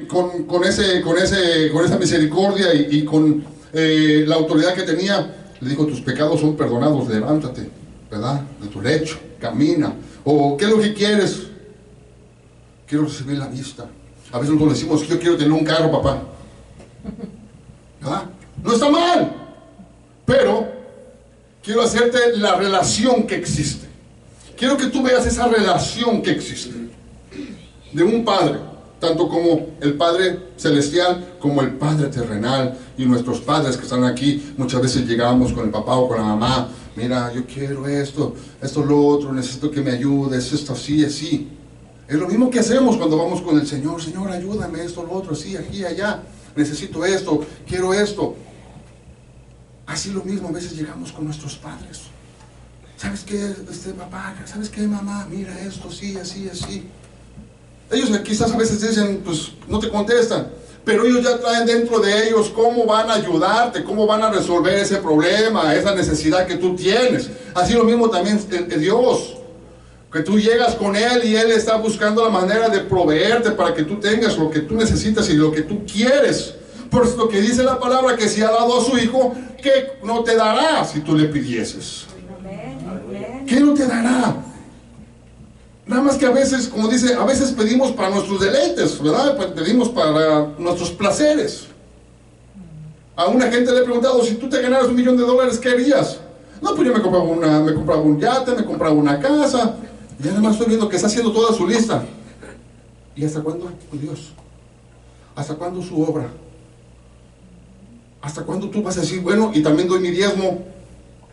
Con esa misericordia y con la autoridad que tenía, le dijo, tus pecados son perdonados, levántate, ¿verdad? De tu lecho, camina. O, ¿qué es lo que quieres? Quiero recibir la vista. A veces nosotros decimos, yo quiero tener un carro, papá. ¿Verdad? No está mal, pero quiero hacerte la relación que existe. Quiero que tú veas esa relación que existe de un Padre, tanto como el Padre celestial como el Padre terrenal. Y nuestros padres que están aquí, muchas veces llegamos con el papá o con la mamá, mira, yo quiero esto, lo otro, necesito que me ayudes, esto así, así. Es lo mismo que hacemos cuando vamos con el Señor. Señor, ayúdame, esto, lo otro, así, aquí, allá. Necesito esto, quiero esto. Así lo mismo, a veces llegamos con nuestros padres. ¿Sabes qué, papá? ¿Sabes qué, mamá? Mira esto, sí, así, así. Ellos quizás a veces dicen, pues no te contestan, pero ellos ya traen dentro de ellos cómo van a ayudarte, cómo van a resolver ese problema, esa necesidad que tú tienes. Así lo mismo también Dios, que tú llegas con Él y Él está buscando la manera de proveerte para que tú tengas lo que tú necesitas y lo que tú quieres. Por eso que dice la palabra, que si ha dado a su Hijo, ¿qué no te dará si tú le pidieses? ¿Qué no te dará? Nada más que a veces, como dice, a veces pedimos para nuestros deleites, ¿verdad? Pues pedimos para nuestros placeres. A una gente le he preguntado, si tú te ganaras $1 millón, ¿qué harías? No, pues yo me compraba un yate, me compraba una casa. Y ya nada más estoy viendo que está haciendo toda su lista. ¿Y hasta cuándo? Pues Dios. ¿Hasta cuándo su obra? ¿Hasta cuándo tú vas a decir, bueno, y también doy mi diezmo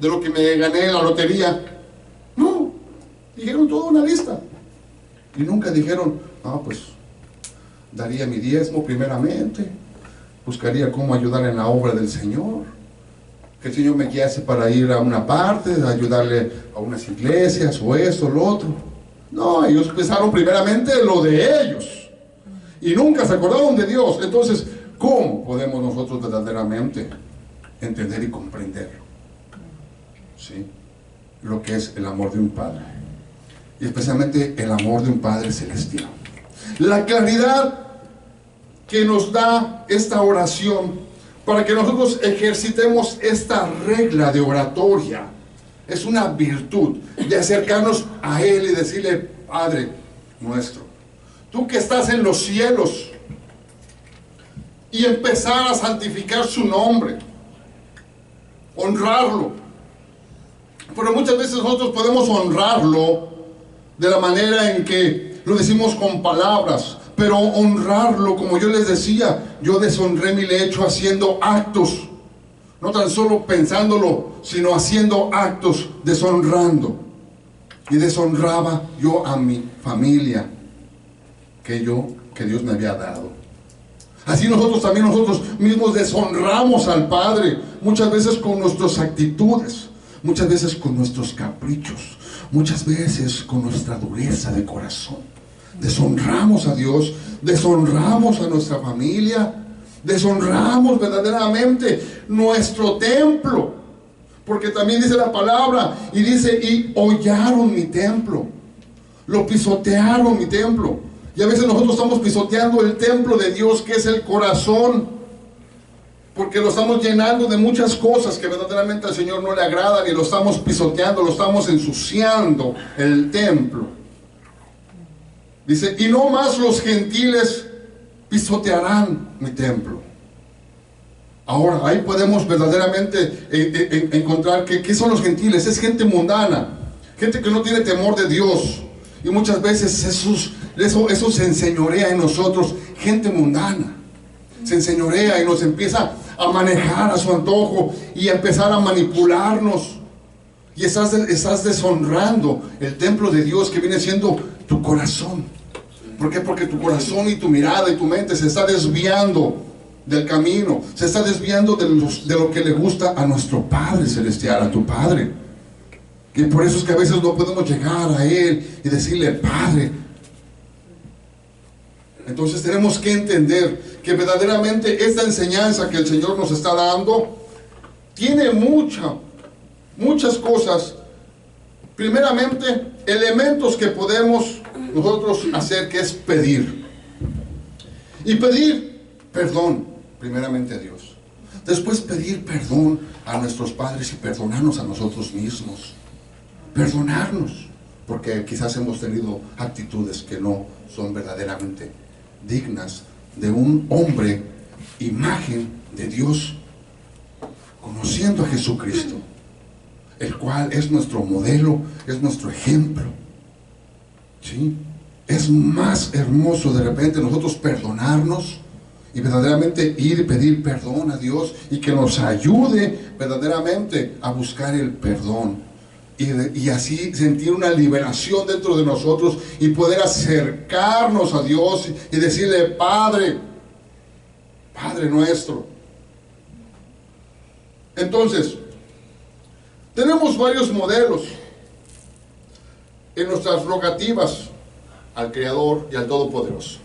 de lo que me gané en la lotería? No, dijeron toda una lista. Y nunca dijeron, pues daría mi diezmo primeramente, buscaría cómo ayudar en la obra del Señor, que el Señor me guiase para ir a una parte, ayudarle a unas iglesias, o esto, lo otro. No, ellos pensaron primeramente lo de ellos, y nunca se acordaron de Dios. Entonces, ¿cómo podemos nosotros verdaderamente entender y comprender, ¿sí?, lo que es el amor de un Padre? Y especialmente el amor de un Padre celestial. La claridad que nos da esta oración para que nosotros ejercitemos esta regla de oratoria es una virtud de acercarnos a Él y decirle, Padre nuestro, tú que estás en los cielos, y empezar a santificar su nombre, honrarlo. Pero muchas veces nosotros podemos honrarlo de la manera en que lo decimos con palabras, pero honrarlo, como yo les decía, yo deshonré mi lecho haciendo actos, no tan solo pensándolo, sino haciendo actos, deshonrando. Y deshonraba yo a mi familia que Dios me había dado. Así nosotros mismos deshonramos al Padre, muchas veces con nuestras actitudes, muchas veces con nuestros caprichos, muchas veces con nuestra dureza de corazón. Deshonramos a Dios, deshonramos a nuestra familia, deshonramos verdaderamente nuestro templo, porque también dice la palabra, y dice, y hollaron mi templo, lo pisotearon mi templo. Y a veces nosotros estamos pisoteando el templo de Dios, que es el corazón, porque lo estamos llenando de muchas cosas que verdaderamente al Señor no le agradan, y lo estamos pisoteando, lo estamos ensuciando el templo. Dice, y no más los gentiles pisotearán mi templo. Ahora, ahí podemos verdaderamente encontrar que ¿qué son los gentiles? Es gente mundana, gente que no tiene temor de Dios. Y muchas veces eso se enseñorea en nosotros, gente mundana. Se enseñorea y nos empieza a manejar a su antojo y a empezar a manipularnos. Y estás deshonrando el templo de Dios, que viene siendo tu corazón. ¿Por qué? Porque tu corazón y tu mirada y tu mente se está desviando del camino, se está desviando de lo que le gusta a nuestro Padre Celestial, a tu Padre. Y por eso es que a veces no podemos llegar a Él y decirle, Padre. Entonces tenemos que entender que verdaderamente esta enseñanza que el Señor nos está dando tiene muchas cosas. Primeramente, elementos que podemos nosotros hacer, que es pedir. Y pedir perdón, primeramente a Dios. Después pedir perdón a nuestros padres y perdonarnos a nosotros mismos. Perdonarnos, porque quizás hemos tenido actitudes que no son verdaderamente dignas de un hombre, imagen de Dios, conociendo a Jesucristo, el cual es nuestro modelo, es nuestro ejemplo. ¿Sí? Es más hermoso de repente nosotros perdonarnos y verdaderamente ir y pedir perdón a Dios, y que nos ayude verdaderamente a buscar el perdón. Y así sentir una liberación dentro de nosotros y poder acercarnos a Dios y decirle, Padre, Padre nuestro. Entonces, tenemos varios modelos en nuestras rogativas al Creador y al Todopoderoso,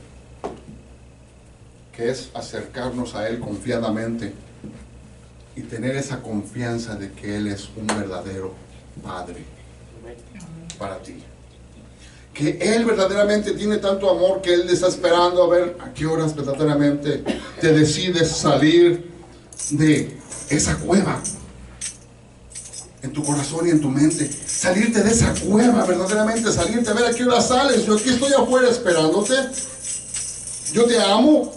que es acercarnos a Él confiadamente y tener esa confianza de que Él es un verdadero Padre para ti, que Él verdaderamente tiene tanto amor que Él está esperando a ver a qué horas verdaderamente te decides salir de esa cueva en tu corazón y en tu mente, salirte de esa cueva, verdaderamente salirte, a ver a qué hora sales. Yo aquí estoy afuera esperándote, yo te amo,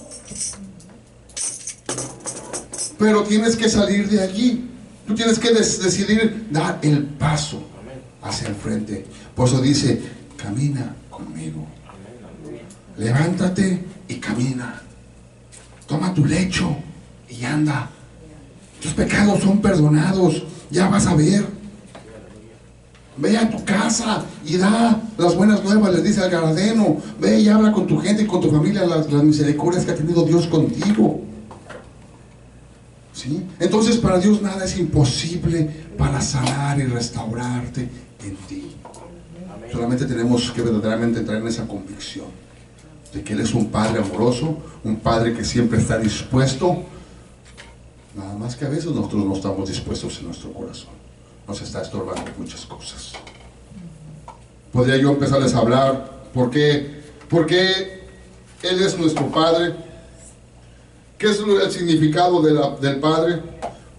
pero tienes que salir de allí. Tú tienes que decidir dar el paso hacia el frente. Por eso dice, camina conmigo. Levántate y camina. Toma tu lecho y anda. Tus pecados son perdonados. Ya vas a ver. Ve a tu casa y da las buenas nuevas, les dice al Gadareno. Ve y habla con tu gente y con tu familia las misericordias que ha tenido Dios contigo. ¿Sí? Entonces para Dios nada es imposible para sanar y restaurarte en ti. Solamente tenemos que verdaderamente entrar en esa convicción de que Él es un Padre amoroso, un Padre que siempre está dispuesto. Nada más que a veces nosotros no estamos dispuestos en nuestro corazón. Nos está estorbando muchas cosas. Podría yo empezarles a hablar por qué Él es nuestro Padre. ¿Qué es el significado del Padre?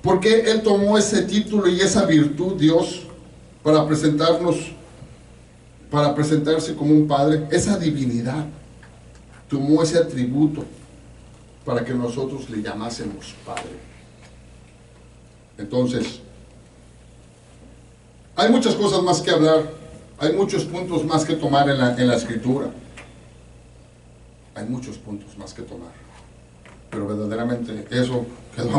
¿Por qué Él tomó ese título y esa virtud, Dios, para presentarse como un Padre? Esa divinidad tomó ese atributo para que nosotros le llamásemos Padre. Entonces, hay muchas cosas más que hablar, hay muchos puntos más que tomar en la Escritura. Hay muchos puntos más que tomar. Pero verdaderamente eso quedó a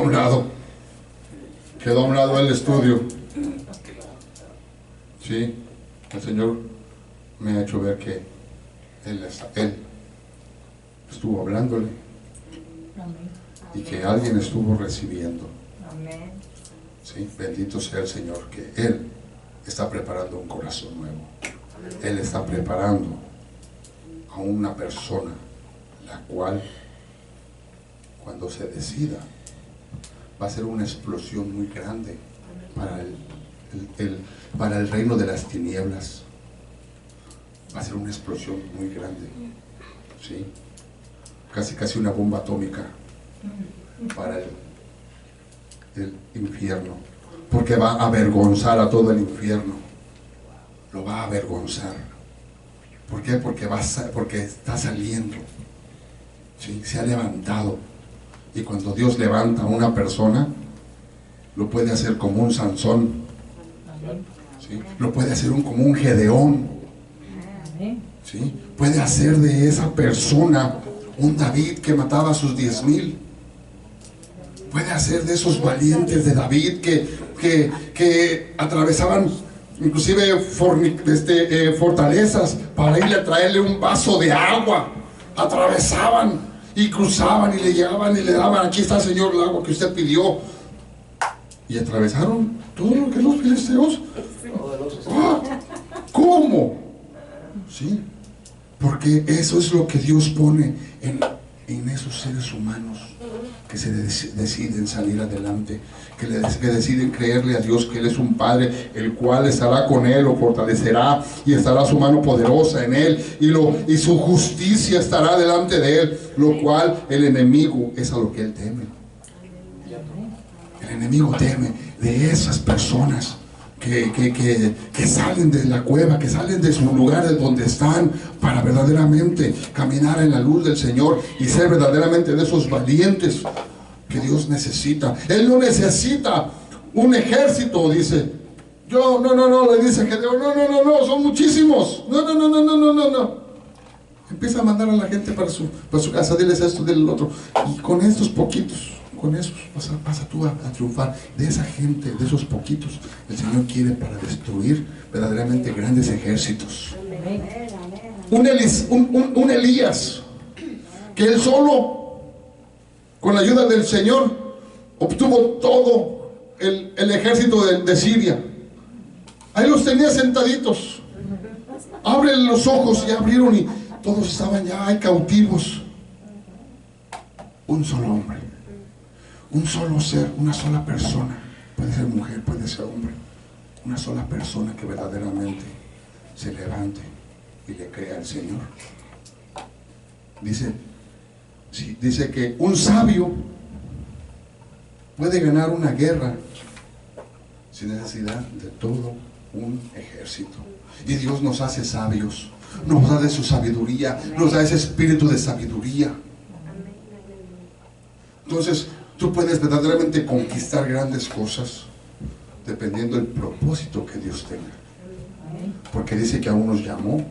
un lado el estudio. Sí, el Señor me ha hecho ver que Él estuvo hablándole y que alguien estuvo recibiendo. Amén. ¿Sí? Bendito sea el Señor, que Él está preparando un corazón nuevo. Él está preparando a una persona, la cual, cuando se decida, va a ser una explosión muy grande para el reino de las tinieblas. Va a ser una explosión muy grande, ¿sí? Casi una bomba atómica para el infierno, porque va a avergonzar a todo el infierno. Lo va a avergonzar. ¿Por qué? Porque está saliendo, ¿sí? Se ha levantado. Y cuando Dios levanta a una persona, lo puede hacer como un Sansón, ¿sí? Lo puede hacer como un Gedeón, ¿sí? Puede hacer de esa persona un David que mataba a sus 10,000. Puede hacer de esos valientes de David que atravesaban inclusive fortalezas para irle a traerle un vaso de agua. Atravesaban y cruzaban y le llegaban y le daban: aquí está, Señor, el agua que usted pidió. Y atravesaron todo lo que los filisteos. ¡Ah! ¿Cómo? Sí, porque eso es lo que Dios pone en esos seres humanos que se deciden salir adelante, que deciden creerle a Dios que Él es un Padre, el cual estará con Él, lo fortalecerá, y estará su mano poderosa en Él, y su justicia estará delante de Él, lo cual el enemigo es a lo que Él teme. El enemigo teme de esas personas que salen de la cueva, que salen de sus lugares donde están, para verdaderamente caminar en la luz del Señor y ser verdaderamente de esos valientes que Dios necesita. Él no necesita un ejército, dice. Le dice Gedeón: no, son muchísimos. No. Empieza a mandar a la gente para su casa, diles esto, diles lo otro, y con estos poquitos, con esos vas tú a triunfar. De esa gente, de esos poquitos, el Señor quiere para destruir verdaderamente grandes ejércitos. Un Elías, que él solo, con la ayuda del Señor, obtuvo todo el ejército de Siria. Ahí los tenía sentaditos. Abren los ojos, y abrieron, y todos estaban ya cautivos. Un solo hombre, un solo ser, una sola persona, puede ser mujer, puede ser hombre, una sola persona que verdaderamente se levante y le crea al Señor. Dice que un sabio puede ganar una guerra sin necesidad de todo un ejército. Y Dios nos hace sabios, nos da de su sabiduría, nos da ese espíritu de sabiduría. Entonces tú puedes verdaderamente conquistar grandes cosas dependiendo del propósito que Dios tenga. Porque dice que a unos llamó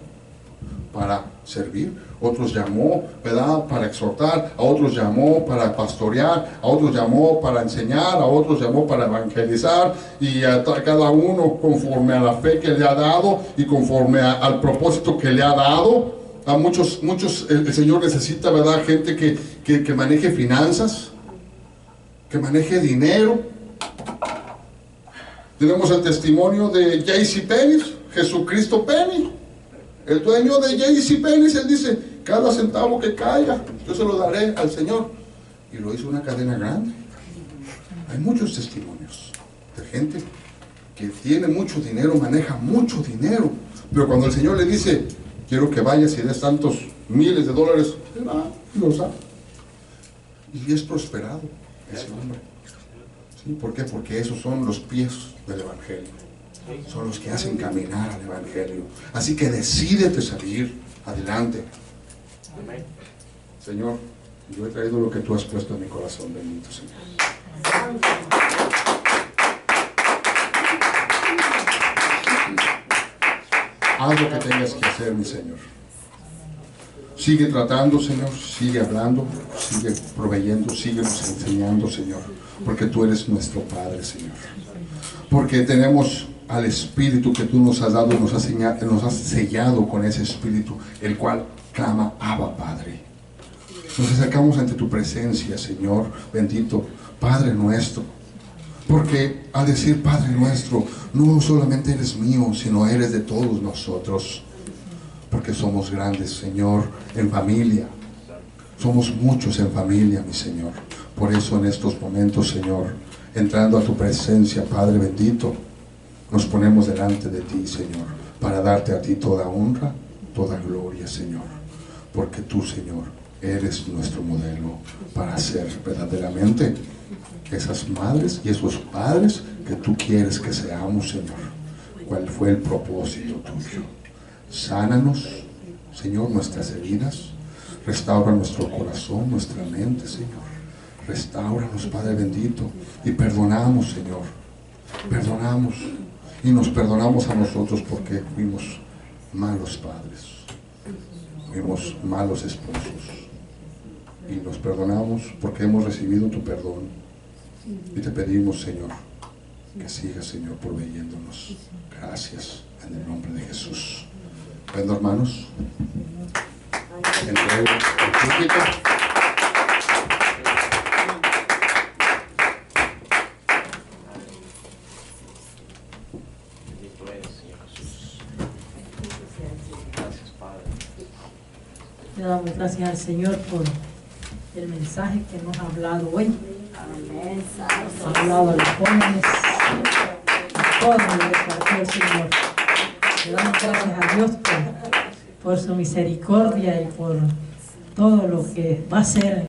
para servir, otros llamó, ¿verdad?, para exhortar, a otros llamó para pastorear, a otros llamó para enseñar, a otros llamó para evangelizar, y a cada uno conforme a la fe que le ha dado y conforme al propósito que le ha dado. A muchos el Señor necesita, ¿verdad?, gente que maneje finanzas, que maneje dinero. Tenemos el testimonio de JCPenney, Jesucristo Penny, el dueño de JCPenney. Él dice: cada centavo que caiga, yo se lo daré al Señor. Y lo hizo una cadena grande. Hay muchos testimonios de gente que tiene mucho dinero, maneja mucho dinero, pero cuando el Señor le dice: quiero que vayas y des tantos miles de dólares, él los da. Y es prosperado ese hombre. ¿Sí? ¿Por qué? Porque esos son los pies del Evangelio. Son los que hacen caminar al Evangelio. Así que decídete salir adelante. Amén. Señor, yo he traído lo que tú has puesto en mi corazón. Bendito Señor. Haz lo que tengas que hacer, mi Señor. Sigue tratando, Señor. Sigue hablando. Sigue proveyendo. Síguenos enseñando, Señor. Porque tú eres nuestro Padre, Señor. Porque tenemos al Espíritu que tú nos has dado, nos has sellado con ese Espíritu, el cual clama: Abba, Padre. Nos acercamos ante tu presencia, Señor bendito, Padre nuestro. Porque al decir Padre nuestro, no solamente eres mío, sino eres de todos nosotros. Porque somos grandes, Señor, en familia. Somos muchos en familia, mi Señor. Por eso en estos momentos, Señor, entrando a tu presencia, Padre bendito, nos ponemos delante de ti, Señor, para darte a ti toda honra, toda gloria, Señor. Porque tú, Señor, eres nuestro modelo para ser verdaderamente esas madres y esos padres que tú quieres que seamos, Señor. ¿Cuál fue el propósito tuyo? Sánanos, Señor, nuestras heridas. Restaura nuestro corazón, nuestra mente, Señor. Restáuranos, Padre bendito. Y perdonamos, Señor. Perdonamos. Y nos perdonamos a nosotros porque fuimos malos padres. Fuimos malos esposos. Y nos perdonamos porque hemos recibido tu perdón. Y te pedimos, Señor, que sigas, Señor, proveyéndonos. Gracias en el nombre de Jesús. Bueno, hermanos, entrego el púlpito. Le damos gracias al Señor por el mensaje que nos ha hablado hoy. Ha hablado a los jóvenes, a todos los que el Señor. Le damos gracias a Dios por su misericordia y por todo lo que va a hacer.